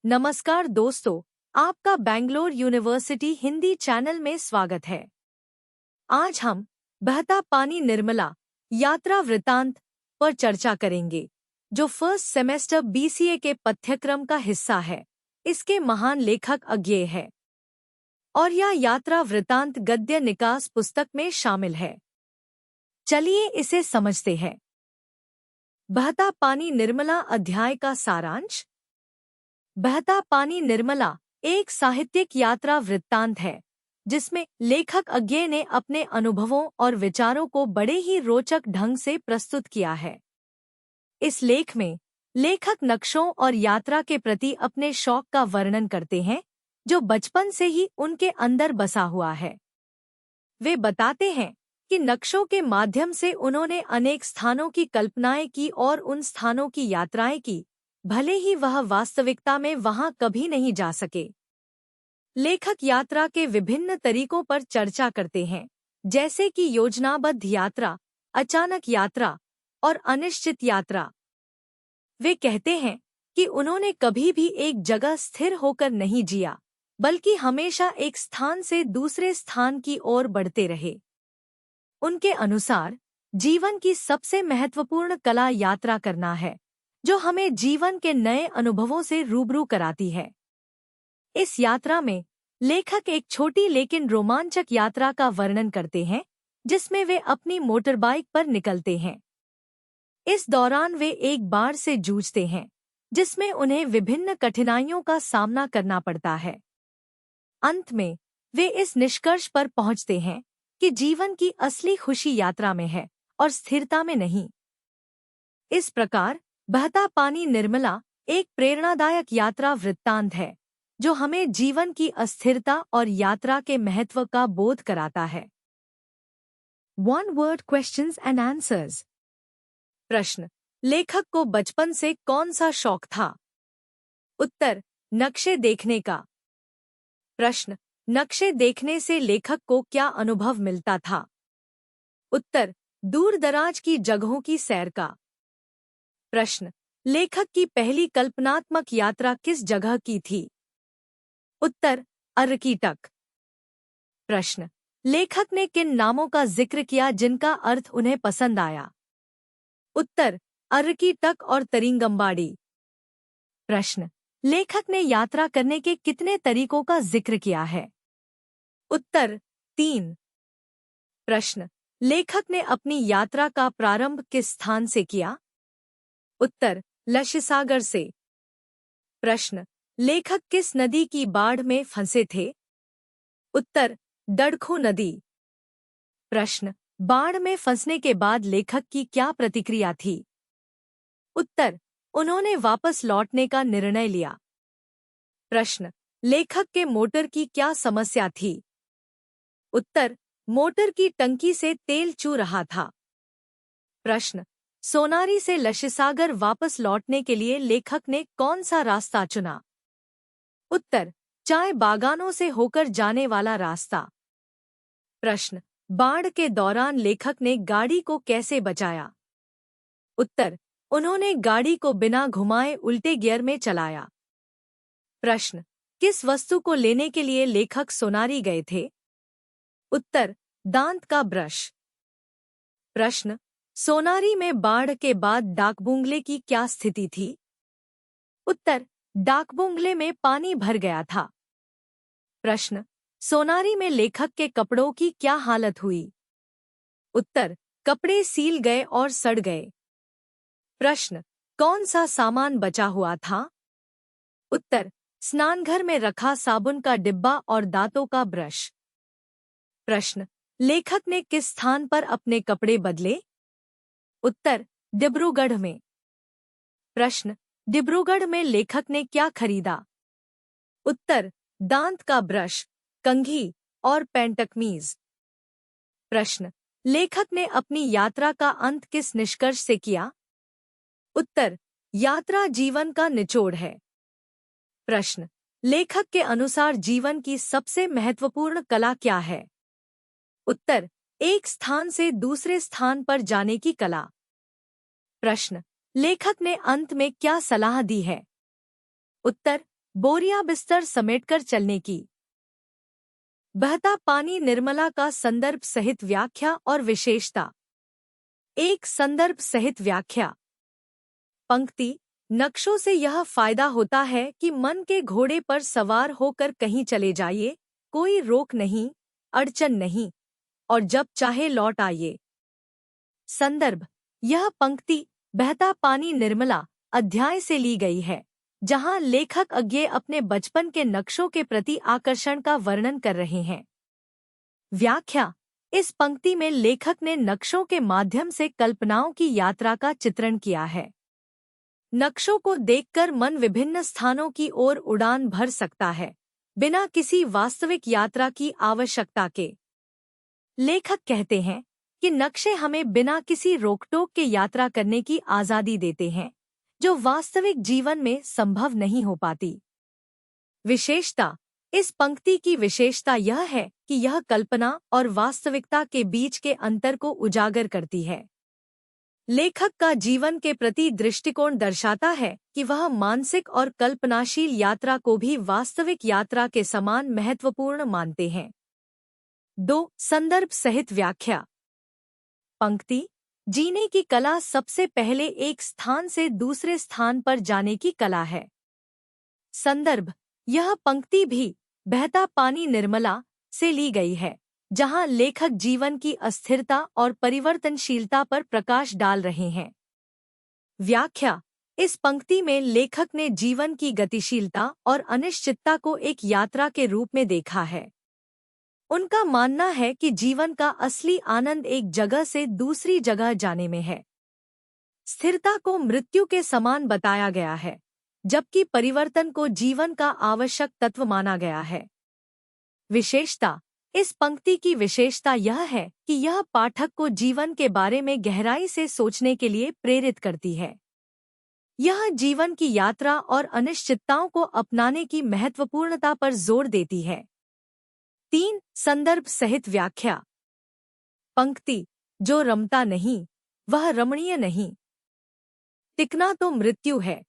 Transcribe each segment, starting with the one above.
नमस्कार दोस्तों, आपका बेंगलोर यूनिवर्सिटी हिंदी चैनल में स्वागत है। आज हम बहता पानी निर्मला यात्रा वृत्तांत पर चर्चा करेंगे, जो फर्स्ट सेमेस्टर बीसीए के पाठ्यक्रम का हिस्सा है। इसके महान लेखक अज्ञेय है और यह यात्रा वृत्तांत गद्य निकास पुस्तक में शामिल है। चलिए इसे समझते हैं। बहता पानी निर्मला अध्याय का सारांश। बहता पानी निर्मला एक साहित्यिक यात्रा वृत्तांत है, जिसमें लेखक अज्ञेय ने अपने अनुभवों और विचारों को बड़े ही रोचक ढंग से प्रस्तुत किया है। इस लेख में लेखक नक्शों और यात्रा के प्रति अपने शौक का वर्णन करते हैं, जो बचपन से ही उनके अंदर बसा हुआ है। वे बताते हैं कि नक्शों के माध्यम से उन्होंने अनेक स्थानों की कल्पनाएं की और उन स्थानों की यात्राएं की, भले ही वह वास्तविकता में वहां कभी नहीं जा सके। लेखक यात्रा के विभिन्न तरीकों पर चर्चा करते हैं, जैसे कि योजनाबद्ध यात्रा, अचानक यात्रा और अनिश्चित यात्रा। वे कहते हैं कि उन्होंने कभी भी एक जगह स्थिर होकर नहीं जिया, बल्कि हमेशा एक स्थान से दूसरे स्थान की ओर बढ़ते रहे। उनके अनुसार जीवन की सबसे महत्वपूर्ण कला यात्रा करना है, जो हमें जीवन के नए अनुभवों से रूबरू कराती है। इस यात्रा में लेखक एक छोटी लेकिन रोमांचक यात्रा का वर्णन करते हैं, जिसमें वे अपनी मोटरबाइक पर निकलते हैं। इस दौरान वे एक बाढ़ से जूझते हैं, जिसमें उन्हें विभिन्न कठिनाइयों का सामना करना पड़ता है। अंत में वे इस निष्कर्ष पर पहुंचते हैं कि जीवन की असली खुशी यात्रा में है और स्थिरता में नहीं। इस प्रकार बहता पानी निर्मला एक प्रेरणादायक यात्रा वृत्तांत है, जो हमें जीवन की अस्थिरता और यात्रा के महत्व का बोध कराता है। 1 word questions and answers। प्रश्न: लेखक को बचपन से कौन सा शौक था? उत्तर: नक्शे देखने का। प्रश्न: नक्शे देखने से लेखक को क्या अनुभव मिलता था? उत्तर: दूर दराज की जगहों की सैर का। प्रश्न: लेखक की पहली कल्पनात्मक यात्रा किस जगह की थी? उत्तर: अर्कीटक। प्रश्न: लेखक ने किन नामों का जिक्र किया जिनका अर्थ उन्हें पसंद आया? उत्तर: अर्कीटक और तरिंगंबाड़ी। प्रश्न: लेखक ने यात्रा करने के कितने तरीकों का जिक्र किया है? उत्तर: 3। प्रश्न: लेखक ने अपनी यात्रा का प्रारंभ किस स्थान से किया? उत्तर: लशिसागर से। प्रश्न: लेखक किस नदी की बाढ़ में फंसे थे? उत्तर: डड़खू नदी। प्रश्न: बाढ़ में फंसने के बाद लेखक की क्या प्रतिक्रिया थी? उत्तर: उन्होंने वापस लौटने का निर्णय लिया। प्रश्न: लेखक के मोटर की क्या समस्या थी? उत्तर: मोटर की टंकी से तेल चू रहा था। प्रश्न: सोनारी से लशिसागर वापस लौटने के लिए लेखक ने कौन सा रास्ता चुना? उत्तर: चाय बागानों से होकर जाने वाला रास्ता। प्रश्न: बाढ़ के दौरान लेखक ने गाड़ी को कैसे बचाया? उत्तर: उन्होंने गाड़ी को बिना घुमाए उल्टे गियर में चलाया। प्रश्न: किस वस्तु को लेने के लिए लेखक सोनारी गए थे? उत्तर: दांत का ब्रश। प्रश्न: सोनारी में बाढ़ के बाद डाकबंगले की क्या स्थिति थी? उत्तर: डाकबंगले में पानी भर गया था। प्रश्न: सोनारी में लेखक के कपड़ों की क्या हालत हुई? उत्तर: कपड़े सील गए और सड़ गए। प्रश्न: कौन सा सामान बचा हुआ था? उत्तर: स्नानघर में रखा साबुन का डिब्बा और दांतों का ब्रश। प्रश्न: लेखक ने किस स्थान पर अपने कपड़े बदले? उत्तर: डिब्रूगढ़ में। प्रश्न: डिब्रूगढ़ में लेखक ने क्या खरीदा? उत्तर: दांत का ब्रश, कंघी और पेंटकमीज। प्रश्न: लेखक ने अपनी यात्रा का अंत किस निष्कर्ष से किया? उत्तर: यात्रा जीवन का निचोड़ है। प्रश्न: लेखक के अनुसार जीवन की सबसे महत्वपूर्ण कला क्या है? उत्तर: एक स्थान से दूसरे स्थान पर जाने की कला। प्रश्न: लेखक ने अंत में क्या सलाह दी है? उत्तर: बोरिया बिस्तर समेटकर चलने की। बहता पानी निर्मला का संदर्भ सहित व्याख्या और विशेषता। एक संदर्भ सहित व्याख्या। पंक्ति। नक्शों से यह फायदा होता है कि मन के घोड़े पर सवार होकर कहीं चले जाइए, कोई रोक नहीं, अड़चन नहीं, और जब चाहे लौट आइए। संदर्भ। यह पंक्ति बहता पानी निर्मला अध्याय से ली गई है, जहां लेखक अज्ञेय अपने बचपन के नक्शों के प्रति आकर्षण का वर्णन कर रहे हैं। व्याख्या। इस पंक्ति में लेखक ने नक्शों के माध्यम से कल्पनाओं की यात्रा का चित्रण किया है। नक्शों को देखकर मन विभिन्न स्थानों की ओर उड़ान भर सकता है, बिना किसी वास्तविक यात्रा की आवश्यकता के। लेखक कहते हैं कि नक्शे हमें बिना किसी रोकटोक के यात्रा करने की आज़ादी देते हैं, जो वास्तविक जीवन में संभव नहीं हो पाती। विशेषता। इस पंक्ति की विशेषता यह है कि यह कल्पना और वास्तविकता के बीच के अंतर को उजागर करती है। लेखक का जीवन के प्रति दृष्टिकोण दर्शाता है कि वह मानसिक और कल्पनाशील यात्रा को भी वास्तविक यात्रा के समान महत्वपूर्ण मानते हैं। 2. संदर्भ सहित व्याख्या। पंक्ति। जीने की कला सबसे पहले एक स्थान से दूसरे स्थान पर जाने की कला है। संदर्भ। यह पंक्ति भी बहता पानी निर्मला से ली गई है, जहां लेखक जीवन की अस्थिरता और परिवर्तनशीलता पर प्रकाश डाल रहे हैं। व्याख्या। इस पंक्ति में लेखक ने जीवन की गतिशीलता और अनिश्चितता को एक यात्रा के रूप में देखा है। उनका मानना है कि जीवन का असली आनंद एक जगह से दूसरी जगह जाने में है। स्थिरता को मृत्यु के समान बताया गया है, जबकि परिवर्तन को जीवन का आवश्यक तत्व माना गया है। विशेषता। इस पंक्ति की विशेषता यह है कि यह पाठक को जीवन के बारे में गहराई से सोचने के लिए प्रेरित करती है। यह जीवन की यात्रा और अनिश्चितताओं को अपनाने की महत्वपूर्णता पर जोर देती है। 3. संदर्भ सहित व्याख्या। पंक्ति। जो रमता नहीं, वह रमणीय नहीं। टिकना तो मृत्यु है।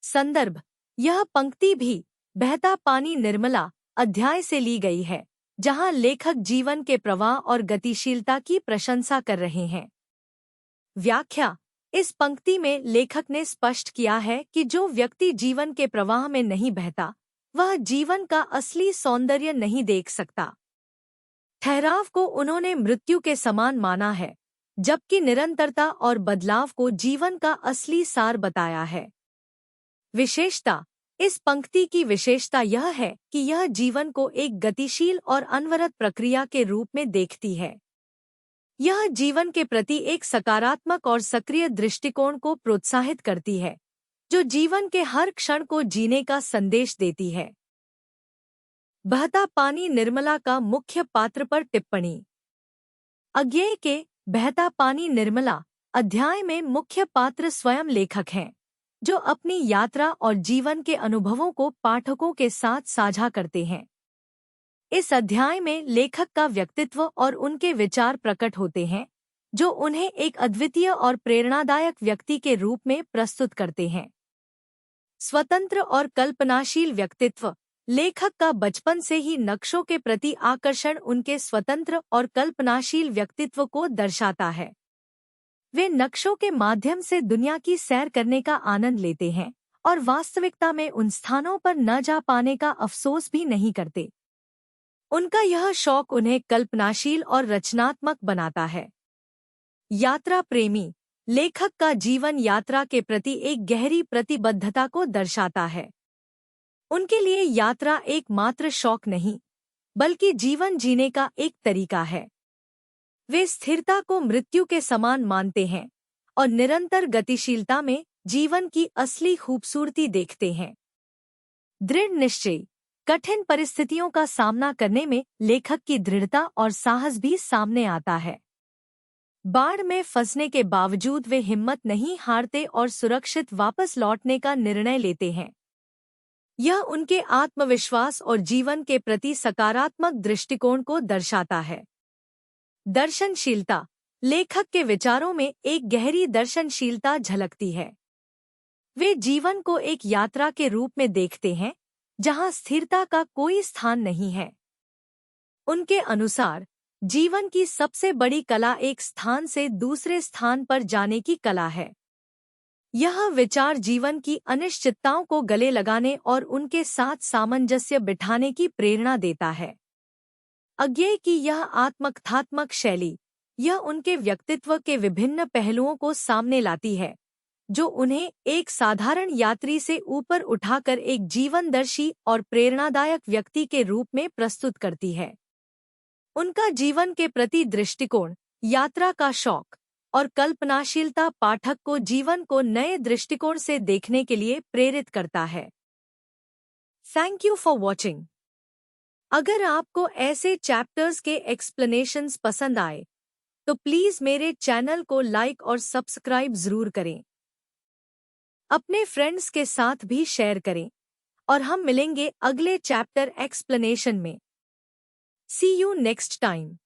संदर्भ। यह पंक्ति भी बहता पानी निर्मला अध्याय से ली गई है, जहां लेखक जीवन के प्रवाह और गतिशीलता की प्रशंसा कर रहे हैं। व्याख्या। इस पंक्ति में लेखक ने स्पष्ट किया है कि जो व्यक्ति जीवन के प्रवाह में नहीं बहता, वह जीवन का असली सौंदर्य नहीं देख सकता। ठहराव को उन्होंने मृत्यु के समान माना है, जबकि निरंतरता और बदलाव को जीवन का असली सार बताया है। विशेषता। इस पंक्ति की विशेषता यह है कि यह जीवन को एक गतिशील और अनवरत प्रक्रिया के रूप में देखती है। यह जीवन के प्रति एक सकारात्मक और सक्रिय दृष्टिकोण को प्रोत्साहित करती है, जो जीवन के हर क्षण को जीने का संदेश देती है। बहता पानी निर्मला का मुख्य पात्र पर टिप्पणी। अज्ञेय के बहता पानी निर्मला अध्याय में मुख्य पात्र स्वयं लेखक हैं, जो अपनी यात्रा और जीवन के अनुभवों को पाठकों के साथ साझा करते हैं। इस अध्याय में लेखक का व्यक्तित्व और उनके विचार प्रकट होते हैं, जो उन्हें एक अद्वितीय और प्रेरणादायक व्यक्ति के रूप में प्रस्तुत करते हैं। स्वतंत्र और कल्पनाशील व्यक्तित्व। लेखक का बचपन से ही नक्शों के प्रति आकर्षण उनके स्वतंत्र और कल्पनाशील व्यक्तित्व को दर्शाता है। वे नक्शों के माध्यम से दुनिया की सैर करने का आनंद लेते हैं और वास्तविकता में उन स्थानों पर न जा पाने का अफसोस भी नहीं करते। उनका यह शौक उन्हें कल्पनाशील और रचनात्मक बनाता है। यात्रा प्रेमी। लेखक का जीवन यात्रा के प्रति एक गहरी प्रतिबद्धता को दर्शाता है। उनके लिए यात्रा एक मात्र शौक नहीं, बल्कि जीवन जीने का एक तरीका है। वे स्थिरता को मृत्यु के समान मानते हैं और निरंतर गतिशीलता में जीवन की असली खूबसूरती देखते हैं। दृढ़ निश्चय। कठिन परिस्थितियों का सामना करने में लेखक की दृढ़ता और साहस भी सामने आता है। बाढ़ में फंसने के बावजूद वे हिम्मत नहीं हारते और सुरक्षित वापस लौटने का निर्णय लेते हैं। यह उनके आत्मविश्वास और जीवन के प्रति सकारात्मक दृष्टिकोण को दर्शाता है। दर्शनशीलता। लेखक के विचारों में एक गहरी दर्शनशीलता झलकती है। वे जीवन को एक यात्रा के रूप में देखते हैं जहां स्थिरता का कोई स्थान नहीं है। उनके अनुसार जीवन की सबसे बड़ी कला एक स्थान से दूसरे स्थान पर जाने की कला है। यह विचार जीवन की अनिश्चितताओं को गले लगाने और उनके साथ सामंजस्य बिठाने की प्रेरणा देता है। अज्ञेय की यह आत्मकथात्मक शैली, यह उनके व्यक्तित्व के विभिन्न पहलुओं को सामने लाती है, जो उन्हें एक साधारण यात्री से ऊपर उठाकर एक जीवनदर्शी और प्रेरणादायक व्यक्ति के रूप में प्रस्तुत करती है। उनका जीवन के प्रति दृष्टिकोण, यात्रा का शौक और कल्पनाशीलता पाठक को जीवन को नए दृष्टिकोण से देखने के लिए प्रेरित करता है। Thank you for watching. अगर आपको ऐसे चैप्टर्स के एक्सप्लेनेशंस पसंद आए तो प्लीज मेरे चैनल को लाइक और सब्सक्राइब जरूर करें। अपने फ्रेंड्स के साथ भी शेयर करें और हम मिलेंगे अगले चैप्टर एक्सप्लेनेशन में। सी यू नेक्स्ट टाइम।